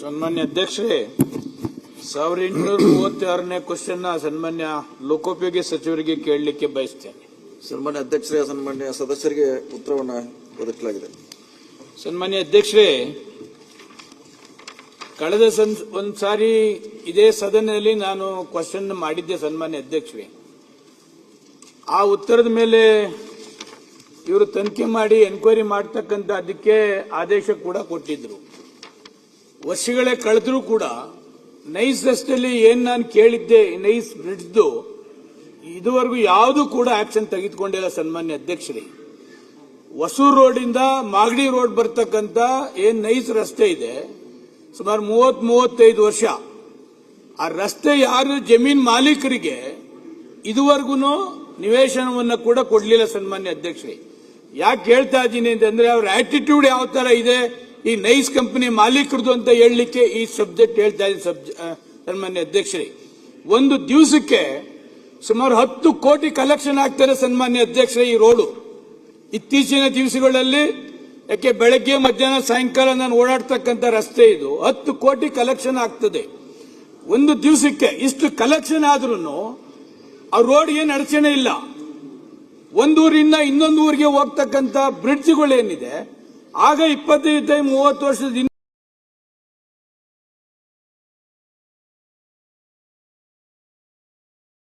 ಸನ್ಮಾನ್ಯ ಅಧ್ಯಕ್ಷರೇ, 1836ನೇ ಕ್ವಶನ್ ಸನ್ಮಾನ್ಯ ಲೋಕೋಪಯೋಗಿ ಸಚಿವರಿಗೆ ಕೇಳಲಿಕ್ಕೆ ಬಯಸ್ತೇನೆ. ಸನ್ಮಾನ್ಯ ಅಧ್ಯಕ್ಷರೇ, ಸನ್ಮಾನ್ಯ ಸದಸ್ಯರಿಗೆ ಉತ್ತರವನ್ನು ಒದಗಿಸಲಾಗಿದೆ. ಸನ್ಮಾನ್ಯ ಅಧ್ಯಕ್ಷರೇ, ಕಳೆದ ಒಂದ್ಸಾರಿ ಇದೇ ಸದನದಲ್ಲಿ ನಾನು ಕ್ವಶನ್ ಮಾಡಿದ್ದೆ ಸನ್ಮಾನ್ಯ ಅಧ್ಯಕ್ಷರೇ. ಆ ಉತ್ತರದ ಮೇಲೆ ಇವರು ತನಿಖೆ ಮಾಡಿ ಎನ್ಕ್ವೈರಿ ಮಾಡ್ತಕ್ಕಂಥ ಅದಕ್ಕೆ ಆದೇಶ ಕೂಡ ಕೊಟ್ಟಿದ್ರು. ವರ್ಷಗಳೇ ಕಳೆದ್ರೂ ಕೂಡ ನೈಸ್ ರಸ್ತೆಯಲ್ಲಿ ಏನ್ ನಾನು ಕೇಳಿದ್ದೆ, ನೈಸ್ ಬ್ರಿಡ್ಜ್ದು ಇದುವರೆಗೂ ಯಾವುದು ಕೂಡ ಆಕ್ಷನ್ ತೆಗೆದುಕೊಂಡಿಲ್ಲ ಸನ್ಮಾನ್ಯ ಅಧ್ಯಕ್ಷರೇ. ಹೊಸೂರು ರೋಡಿಂದ ಮಾಗಡಿ ರೋಡ್ ಬರ್ತಕ್ಕಂಥ ಏನ್ ನೈಸ್ ರಸ್ತೆ ಇದೆ, ಸುಮಾರು 30-35 ವರ್ಷ ಆ ರಸ್ತೆ ಯಾರು ಜಮೀನ್ ಮಾಲೀಕರಿಗೆ ಇದುವರೆಗೂ ನಿವೇಶನವನ್ನು ಕೂಡ ಕೊಡ್ಲಿಲ್ಲ ಸನ್ಮಾನ್ಯ ಅಧ್ಯಕ್ಷರೇ. ಯಾಕೆ ಹೇಳ್ತಾ ಇದ್ದೀನಿ ಅಂತಂದ್ರೆ ಅವ್ರ ಆಟಿಟ್ಯೂಡ್ ಯಾವ ತರ ಇದೆ ಈ ನೈಸ್ ಕಂಪನಿ ಮಾಲೀಕರದು ಅಂತ ಹೇಳಲಿಕ್ಕೆ ಈ ಸಬ್ಜೆಕ್ಟ್ ಹೇಳ್ತಾ ಇದ್ದೀನಿ ಸನ್ಮಾನ್ಯ ಅಧ್ಯಕ್ಷರೇ. ಒಂದು ದಿವಸಕ್ಕೆ ಸುಮಾರು 10 ಕೋಟಿ ಕಲೆಕ್ಷನ್ ಆಗ್ತಾರೆ ಸನ್ಮಾನ್ಯ ಅಧ್ಯಕ್ಷರೇ ಈ ರೋಡು. ಇತ್ತೀಚಿನ ದಿವಸಗಳಲ್ಲಿ ಯಾಕೆ ಬೆಳಗ್ಗೆ ಮಧ್ಯಾಹ್ನ ಸಾಯಂಕಾಲ ನಾನು ಓಡಾಡ್ತಕ್ಕಂಥ ರಸ್ತೆ ಇದು 10 ಕೋಟಿ ಕಲೆಕ್ಷನ್ ಆಗ್ತದೆ ಒಂದು ದಿವಸಕ್ಕೆ. ಇಷ್ಟು ಕಲೆಕ್ಷನ್ ಆದ್ರೂ ಆ ರೋಡ್ ಏನು ಅಡಚಣೆ ಇಲ್ಲ. ಒಂದೂರಿಂದ ಇನ್ನೊಂದು ಊರಿಗೆ ಹೋಗ್ತಕ್ಕಂಥ ಬ್ರಿಡ್ಜ್ಗಳೇನಿದೆ ಆಗ 25-30 ವರ್ಷದ